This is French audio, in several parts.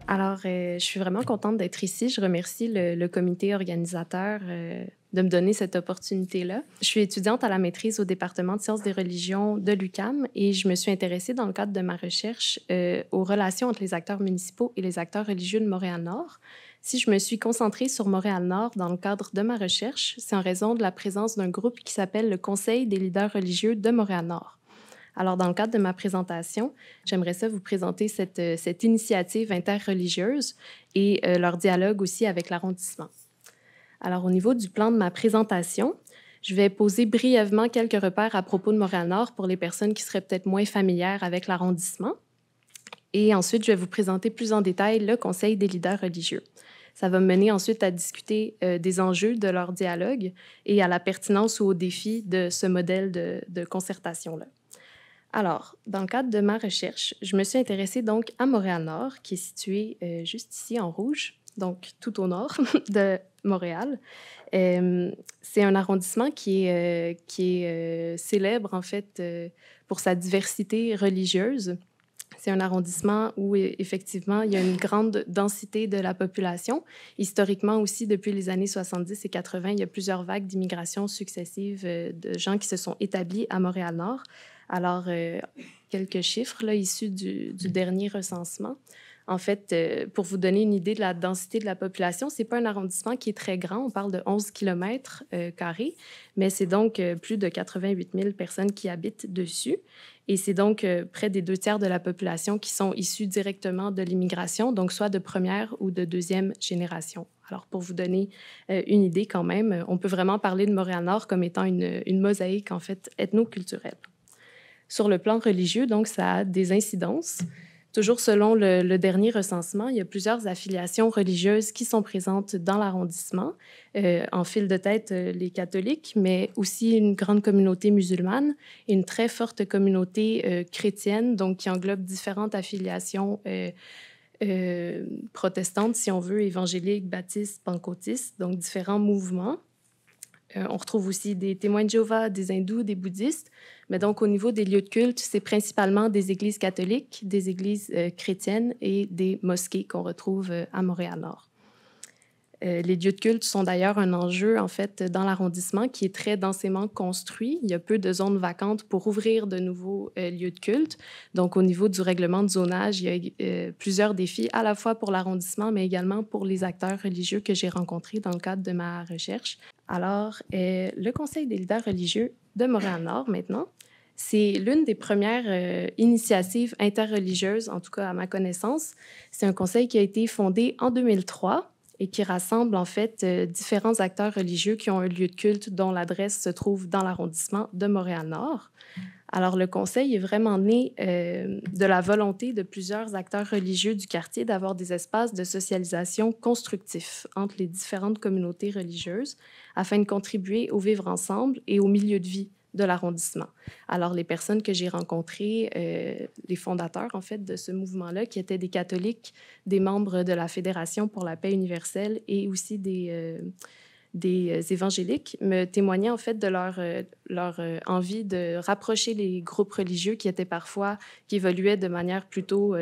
Alors, je suis vraiment contente d'être ici. Je remercie le comité organisateur de me donner cette opportunité-là. Je suis étudiante à la maîtrise au département de sciences des religions de l'UQAM et je me suis intéressée dans le cadre de ma recherche aux relations entre les acteurs municipaux et les acteurs religieux de Montréal-Nord. Si je me suis concentrée sur Montréal-Nord dans le cadre de ma recherche, c'est en raison de la présence d'un groupe qui s'appelle le Conseil des leaders religieux de Montréal-Nord. Alors, dans le cadre de ma présentation, j'aimerais ça vous présenter cette initiative interreligieuse et leur dialogue aussi avec l'arrondissement. Alors, au niveau du plan de ma présentation, je vais poser brièvement quelques repères à propos de Montréal-Nord pour les personnes qui seraient peut-être moins familières avec l'arrondissement. Et ensuite, je vais vous présenter plus en détail le Conseil des leaders religieux. Ça va me mener ensuite à discuter des enjeux de leur dialogue et à la pertinence ou aux défis de ce modèle de concertation-là. Alors, dans le cadre de ma recherche, je me suis intéressée donc à Montréal-Nord, qui est situé juste ici en rouge, donc tout au nord de Montréal. C'est un arrondissement qui est célèbre, en fait, pour sa diversité religieuse. C'est un arrondissement où, effectivement, il y a une grande densité de la population. Historiquement aussi, depuis les années 70 et 80, il y a plusieurs vagues d'immigration successives de gens qui se sont établis à Montréal-Nord. Alors, quelques chiffres là, issus du dernier recensement. En fait, pour vous donner une idée de la densité de la population, ce n'est pas un arrondissement qui est très grand. On parle de 11 km carrés, mais c'est donc plus de 88 000 personnes qui habitent dessus. Et c'est donc près des 2 tiers de la population qui sont issus directement de l'immigration, donc soit de première ou de deuxième génération. Alors, pour vous donner une idée quand même, on peut vraiment parler de Montréal-Nord comme étant une mosaïque, en fait, ethno-culturelle. Sur le plan religieux, donc, ça a des incidences. Toujours selon le dernier recensement, il y a plusieurs affiliations religieuses qui sont présentes dans l'arrondissement. En file de tête, les catholiques, mais aussi une grande communauté musulmane et une très forte communauté chrétienne, donc qui englobe différentes affiliations protestantes, si on veut, évangéliques, baptistes, pentecôtistes, donc différents mouvements. On retrouve aussi des témoins de Jéhovah, des hindous, des bouddhistes. Mais donc, au niveau des lieux de culte, c'est principalement des églises catholiques, des églises chrétiennes et des mosquées qu'on retrouve à Montréal-Nord. Les lieux de culte sont d'ailleurs un enjeu, en fait, dans l'arrondissement qui est très densément construit. Il y a peu de zones vacantes pour ouvrir de nouveaux lieux de culte. Donc, au niveau du règlement de zonage, il y a plusieurs défis, à la fois pour l'arrondissement, mais également pour les acteurs religieux que j'ai rencontrés dans le cadre de ma recherche. Alors, le Conseil des leaders religieux de Montréal-Nord, maintenant, c'est l'une des premières initiatives interreligieuses, en tout cas à ma connaissance. C'est un conseil qui a été fondé en 2003 et qui rassemble en fait différents acteurs religieux qui ont un lieu de culte dont l'adresse se trouve dans l'arrondissement de Montréal-Nord. Alors, le conseil est vraiment né de la volonté de plusieurs acteurs religieux du quartier d'avoir des espaces de socialisation constructifs entre les différentes communautés religieuses afin de contribuer au vivre ensemble et au milieu de vie de l'arrondissement. Alors, les personnes que j'ai rencontrées, les fondateurs, en fait, de ce mouvement-là, qui étaient des catholiques, des membres de la Fédération pour la paix universelle et aussi des évangéliques, me témoignaient, en fait, de leur envie de rapprocher les groupes religieux qui évoluaient de manière plutôt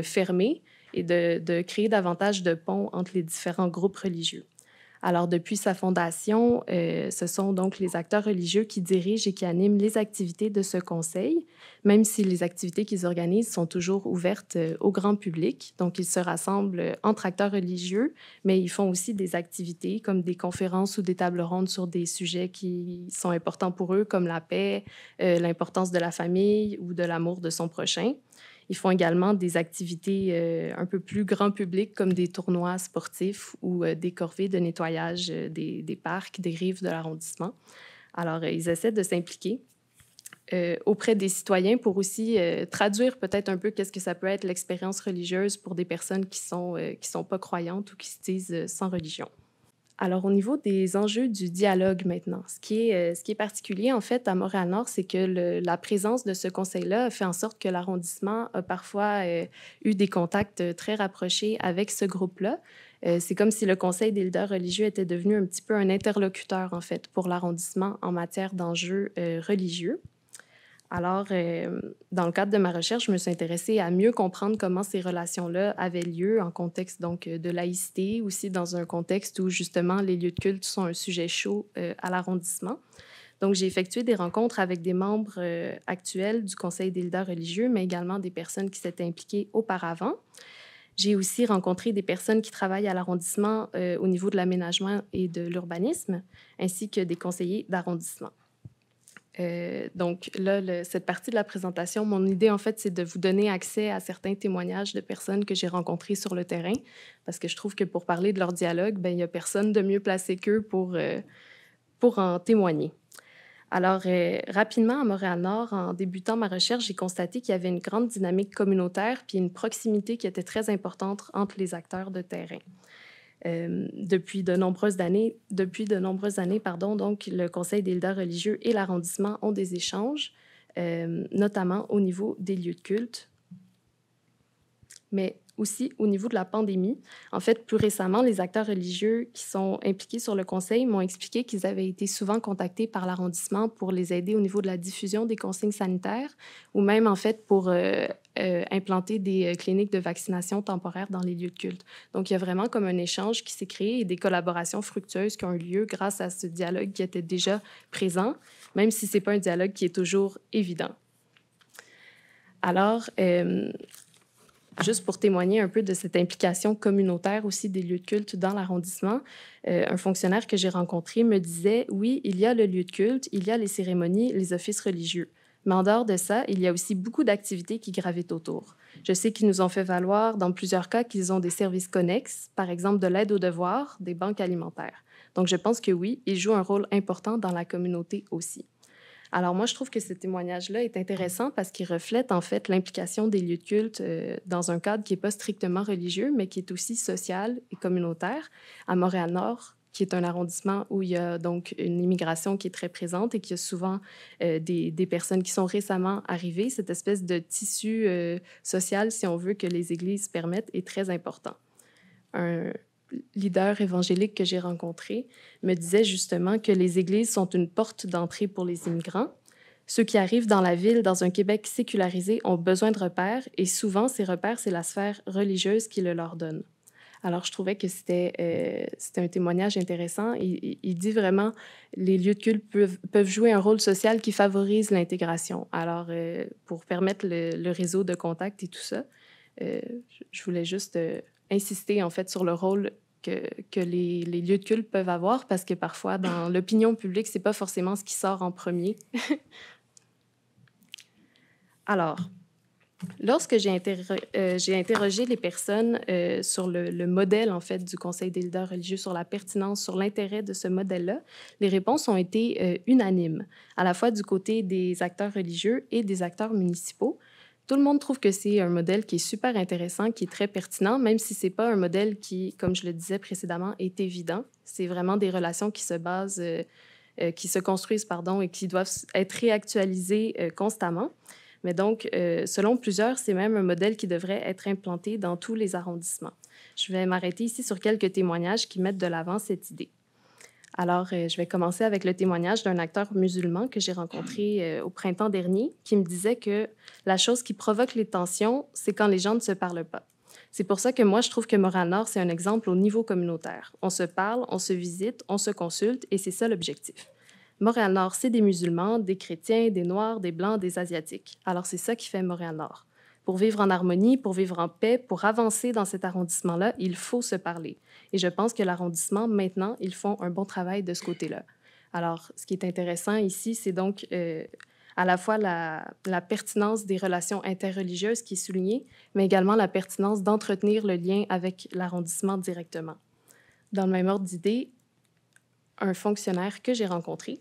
fermée et de créer davantage de ponts entre les différents groupes religieux. Alors, depuis sa fondation, ce sont donc les acteurs religieux qui dirigent et qui animent les activités de ce conseil, même si les activités qu'ils organisent sont toujours ouvertes au grand public. Donc, ils se rassemblent entre acteurs religieux, mais ils font aussi des activités comme des conférences ou des tables rondes sur des sujets qui sont importants pour eux, comme la paix, l'importance de la famille ou de l'amour de son prochain. Ils font également des activités un peu plus grand public, comme des tournois sportifs ou des corvées de nettoyage des parcs, des rives de l'arrondissement. Alors, ils essaient de s'impliquer auprès des citoyens pour aussi traduire peut-être un peu qu'est-ce que ça peut être l'expérience religieuse pour des personnes qui sont pas croyantes ou qui se disent sans religion. Alors, au niveau des enjeux du dialogue maintenant, ce qui est particulier, en fait, à Montréal-Nord, c'est que la présence de ce conseil-là a fait en sorte que l'arrondissement a parfois eu des contacts très rapprochés avec ce groupe-là. C'est comme si le Conseil des leaders religieux était devenu un petit peu un interlocuteur, en fait, pour l'arrondissement en matière d'enjeux religieux. Alors, dans le cadre de ma recherche, je me suis intéressée à mieux comprendre comment ces relations-là avaient lieu en contexte donc de laïcité, aussi dans un contexte où justement les lieux de culte sont un sujet chaud à l'arrondissement. Donc, j'ai effectué des rencontres avec des membres actuels du Conseil des leaders religieux, mais également des personnes qui s'étaient impliquées auparavant. J'ai aussi rencontré des personnes qui travaillent à l'arrondissement au niveau de l'aménagement et de l'urbanisme, ainsi que des conseillers d'arrondissement. Donc là, cette partie de la présentation, mon idée, en fait, c'est de vous donner accès à certains témoignages de personnes que j'ai rencontrées sur le terrain, parce que je trouve que pour parler de leur dialogue, ben, il n'y a personne de mieux placé qu'eux pour en témoigner. Alors, rapidement, à Montréal-Nord, en débutant ma recherche, j'ai constaté qu'il y avait une grande dynamique communautaire puis une proximité qui était très importante entre les acteurs de terrain. Depuis de nombreuses années, donc, le Conseil des leaders religieux et l'arrondissement ont des échanges, notamment au niveau des lieux de culte, mais aussi au niveau de la pandémie. En fait, plus récemment, les acteurs religieux qui sont impliqués sur le Conseil m'ont expliqué qu'ils avaient été souvent contactés par l'arrondissement pour les aider au niveau de la diffusion des consignes sanitaires ou même, en fait, pour implanter des cliniques de vaccination temporaires dans les lieux de culte. Donc, il y a vraiment comme un échange qui s'est créé et des collaborations fructueuses qui ont eu lieu grâce à ce dialogue qui était déjà présent, même si ce n'est pas un dialogue qui est toujours évident. Alors, juste pour témoigner un peu de cette implication communautaire aussi des lieux de culte dans l'arrondissement, un fonctionnaire que j'ai rencontré me disait « Oui, il y a le lieu de culte, il y a les cérémonies, les offices religieux. Mais en dehors de ça, il y a aussi beaucoup d'activités qui gravitent autour. Je sais qu'ils nous ont fait valoir dans plusieurs cas qu'ils ont des services connexes, par exemple de l'aide aux devoirs, des banques alimentaires. Donc, je pense que oui, ils jouent un rôle important dans la communauté aussi. » Alors moi, je trouve que ce témoignage-là est intéressant parce qu'il reflète en fait l'implication des lieux de culte dans un cadre qui n'est pas strictement religieux, mais qui est aussi social et communautaire. À Montréal-Nord, qui est un arrondissement où il y a donc une immigration qui est très présente et qu'il y a souvent des personnes qui sont récemment arrivées, cette espèce de tissu social, si on veut, que les églises permettent, est très important. Un leader évangélique que j'ai rencontré me disait justement que les églises sont une porte d'entrée pour les immigrants. Ceux qui arrivent dans la ville, dans un Québec sécularisé, ont besoin de repères et souvent, ces repères, c'est la sphère religieuse qui le leur donne. Alors, je trouvais que c'était un témoignage intéressant. Il dit vraiment les lieux de culte peuvent jouer un rôle social qui favorise l'intégration. Alors, pour permettre le réseau de contacts et tout ça, je voulais juste insister en fait sur le rôle que les lieux de culte peuvent avoir parce que parfois, dans l'opinion publique, ce n'est pas forcément ce qui sort en premier. Alors, lorsque j'ai interrogé les personnes sur le modèle en fait du Conseil des leaders religieux, sur la pertinence, sur l'intérêt de ce modèle-là, les réponses ont été unanimes, à la fois du côté des acteurs religieux et des acteurs municipaux. Tout le monde trouve que c'est un modèle qui est super intéressant, qui est très pertinent, même si ce n'est pas un modèle qui, comme je le disais précédemment, est évident. C'est vraiment des relations qui se basent, qui se construisent, et qui doivent être réactualisées constamment. Mais donc, selon plusieurs, c'est même un modèle qui devrait être implanté dans tous les arrondissements. Je vais m'arrêter ici sur quelques témoignages qui mettent de l'avant cette idée. Alors, je vais commencer avec le témoignage d'un acteur musulman que j'ai rencontré au printemps dernier, qui me disait que la chose qui provoque les tensions, c'est quand les gens ne se parlent pas. C'est pour ça que moi, je trouve que Montréal-Nord, c'est un exemple au niveau communautaire. On se parle, on se visite, on se consulte, et c'est ça l'objectif. Montréal-Nord, c'est des musulmans, des chrétiens, des noirs, des blancs, des asiatiques. Alors, c'est ça qui fait Montréal-Nord. Pour vivre en harmonie, pour vivre en paix, pour avancer dans cet arrondissement-là, il faut se parler. Et je pense que l'arrondissement, maintenant, ils font un bon travail de ce côté-là. Alors, ce qui est intéressant ici, c'est donc à la fois la pertinence des relations interreligieuses qui est soulignée, mais également la pertinence d'entretenir le lien avec l'arrondissement directement. Dans le même ordre d'idée, un fonctionnaire que j'ai rencontré,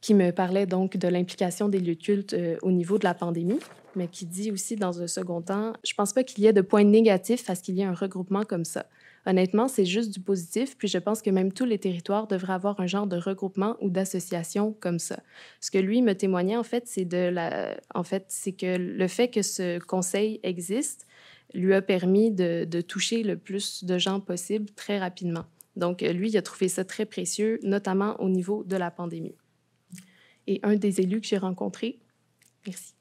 qui me parlait donc de l'implication des lieux de culte au niveau de la pandémie, mais qui dit aussi dans un second temps, je ne pense pas qu'il y ait de points négatifs à ce qu'il y ait un regroupement comme ça. Honnêtement, c'est juste du positif, puis je pense que même tous les territoires devraient avoir un genre de regroupement ou d'association comme ça. Ce que lui me témoignait, en fait, c'est que le fait que ce conseil existe lui a permis de toucher le plus de gens possible très rapidement. Donc, lui, il a trouvé ça très précieux, notamment au niveau de la pandémie. Et un des élus que j'ai rencontré, merci,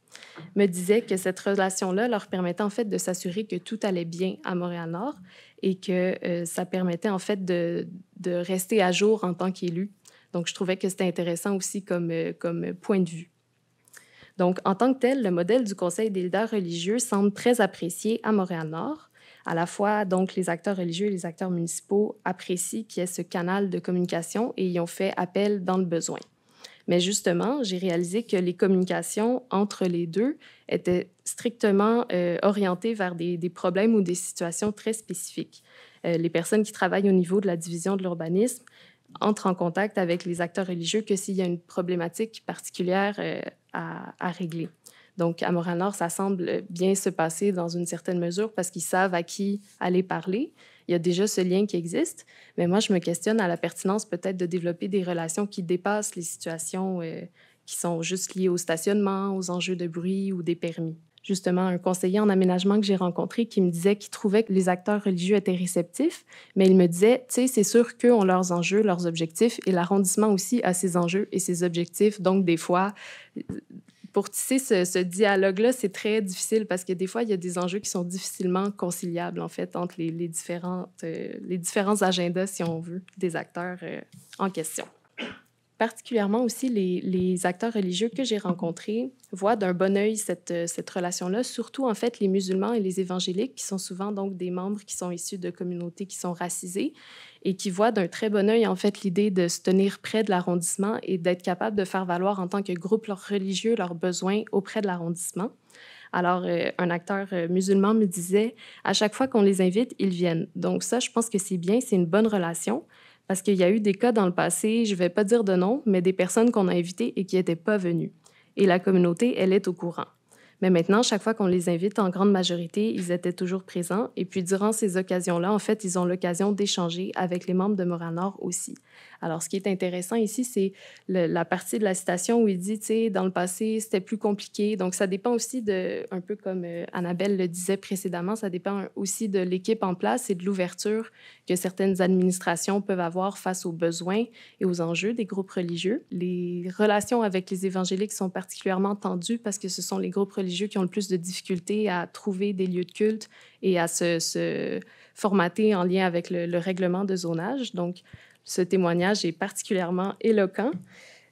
me disait que cette relation-là leur permettait en fait de s'assurer que tout allait bien à Montréal-Nord et que ça permettait en fait de rester à jour en tant qu'élu. Donc, je trouvais que c'était intéressant aussi comme point de vue. Donc, en tant que tel, le modèle du Conseil des leaders religieux semble très apprécié à Montréal-Nord. À la fois, donc, les acteurs religieux et les acteurs municipaux apprécient qu'il y ait ce canal de communication et y ont fait appel dans le besoin. Mais justement, j'ai réalisé que les communications entre les deux étaient strictement orientées vers des problèmes ou des situations très spécifiques. Les personnes qui travaillent au niveau de la division de l'urbanisme entrent en contact avec les acteurs religieux que s'il y a une problématique particulière à régler. Donc, à Montréal-Nord, ça semble bien se passer dans une certaine mesure parce qu'ils savent à qui aller parler. Il y a déjà ce lien qui existe, mais moi, je me questionne à la pertinence peut-être de développer des relations qui dépassent les situations qui sont juste liées au stationnement, aux enjeux de bruit ou des permis. Justement, un conseiller en aménagement que j'ai rencontré qui me disait qu'il trouvait que les acteurs religieux étaient réceptifs, mais il me disait, tu sais, c'est sûr qu'eux ont leurs enjeux, leurs objectifs, et l'arrondissement aussi a ses enjeux et ses objectifs. Donc, des fois, pour tisser ce dialogue-là, c'est très difficile parce que des fois, il y a des enjeux qui sont difficilement conciliables, en fait, entre les différents agendas, si on veut, des acteurs en question. Particulièrement aussi, les acteurs religieux que j'ai rencontrés voient d'un bon œil cette relation-là, surtout en fait les musulmans et les évangéliques, qui sont souvent donc des membres qui sont issus de communautés qui sont racisées et qui voient d'un très bon œil en fait l'idée de se tenir près de l'arrondissement et d'être capable de faire valoir en tant que groupe religieux leurs besoins auprès de l'arrondissement. Alors, un acteur musulman me disait, à chaque fois qu'on les invite, ils viennent. Donc ça, je pense que c'est bien, c'est une bonne relation. Parce qu'il y a eu des cas dans le passé, je ne vais pas dire de nom, mais des personnes qu'on a invitées et qui n'étaient pas venues. Et la communauté, elle est au courant. Mais maintenant, chaque fois qu'on les invite, en grande majorité, ils étaient toujours présents. Et puis, durant ces occasions-là, en fait, ils ont l'occasion d'échanger avec les membres de Montréal-Nord aussi. Alors, ce qui est intéressant ici, c'est la partie de la citation où il dit, tu sais, dans le passé, c'était plus compliqué. Donc, ça dépend aussi de, un peu comme Annabelle le disait précédemment, ça dépend aussi de l'équipe en place et de l'ouverture que certaines administrations peuvent avoir face aux besoins et aux enjeux des groupes religieux. Les relations avec les évangéliques sont particulièrement tendues parce que ce sont les groupes religieux qui ont le plus de difficultés à trouver des lieux de culte et à se formater en lien avec le règlement de zonage. Donc, ce témoignage est particulièrement éloquent.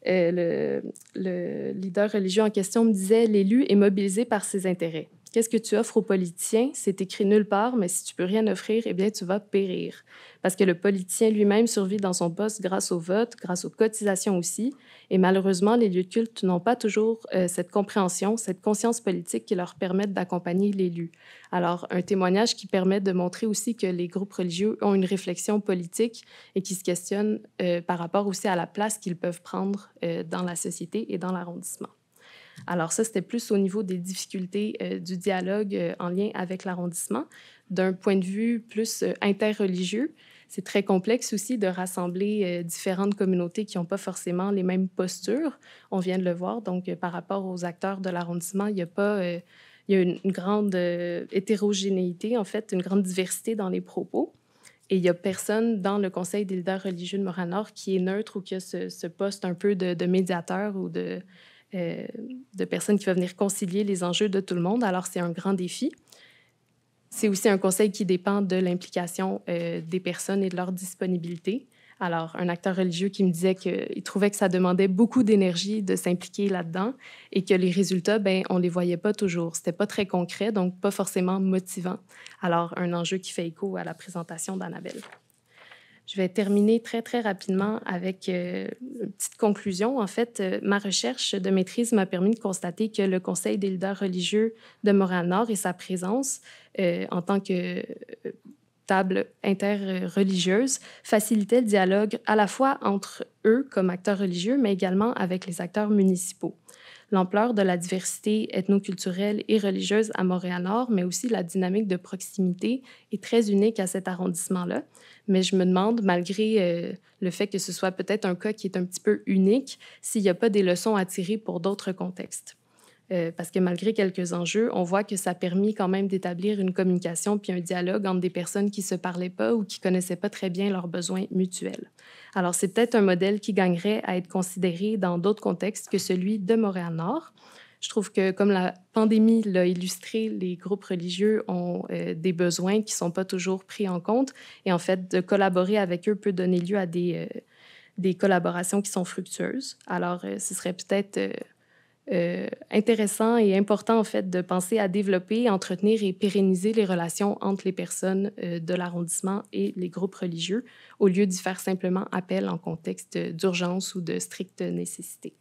Le leader religieux en question me disait « L'élu est mobilisé par ses intérêts. Qu'est-ce que tu offres aux politiciens? C'est écrit nulle part, mais si tu peux rien offrir, eh bien, tu vas périr. » Parce que le politicien lui-même survit dans son poste grâce au vote, grâce aux cotisations aussi. Et malheureusement, les lieux de culte n'ont pas toujours cette compréhension, cette conscience politique qui leur permettent d'accompagner l'élu. Alors, un témoignage qui permet de montrer aussi que les groupes religieux ont une réflexion politique et qui se questionnent par rapport aussi à la place qu'ils peuvent prendre dans la société et dans l'arrondissement. Alors ça, c'était plus au niveau des difficultés du dialogue en lien avec l'arrondissement. D'un point de vue plus interreligieux, c'est très complexe aussi de rassembler différentes communautés qui n'ont pas forcément les mêmes postures. On vient de le voir, donc par rapport aux acteurs de l'arrondissement, il y a pas... il y a une grande hétérogénéité, en fait, une grande diversité dans les propos. Et il n'y a personne dans le Conseil des leaders religieux de Montréal-Nord qui est neutre ou qui a ce poste un peu de médiateur ou de personnes qui vont venir concilier les enjeux de tout le monde. Alors, c'est un grand défi. C'est aussi un conseil qui dépend de l'implication des personnes et de leur disponibilité. Alors, un acteur religieux qui me disait qu'il trouvait que ça demandait beaucoup d'énergie de s'impliquer là-dedans et que les résultats, ben, on ne les voyait pas toujours. C'était pas très concret, donc pas forcément motivant. Alors, un enjeu qui fait écho à la présentation d'Annabelle. Je vais terminer très, très rapidement avec une petite conclusion. En fait, ma recherche de maîtrise m'a permis de constater que le Conseil des leaders religieux de Montréal-Nord et sa présence en tant que table interreligieuse facilitait le dialogue à la fois entre eux comme acteurs religieux, mais également avec les acteurs municipaux. L'ampleur de la diversité ethnoculturelle et religieuse à Montréal-Nord, mais aussi la dynamique de proximité est très unique à cet arrondissement-là. Mais je me demande, malgré le fait que ce soit peut-être un cas qui est un petit peu unique, s'il n'y a pas des leçons à tirer pour d'autres contextes. parce que malgré quelques enjeux, on voit que ça a permis quand même d'établir une communication puis un dialogue entre des personnes qui ne se parlaient pas ou qui ne connaissaient pas très bien leurs besoins mutuels. Alors, c'est peut-être un modèle qui gagnerait à être considéré dans d'autres contextes que celui de Montréal-Nord. Je trouve que, comme la pandémie l'a illustré, les groupes religieux ont des besoins qui ne sont pas toujours pris en compte. Et en fait, de collaborer avec eux peut donner lieu à des collaborations qui sont fructueuses. Alors, ce serait peut-être intéressant et important, en fait, de penser à développer, entretenir et pérenniser les relations entre les personnes de l'arrondissement et les groupes religieux, au lieu d'y faire simplement appel en contexte d'urgence ou de stricte nécessité.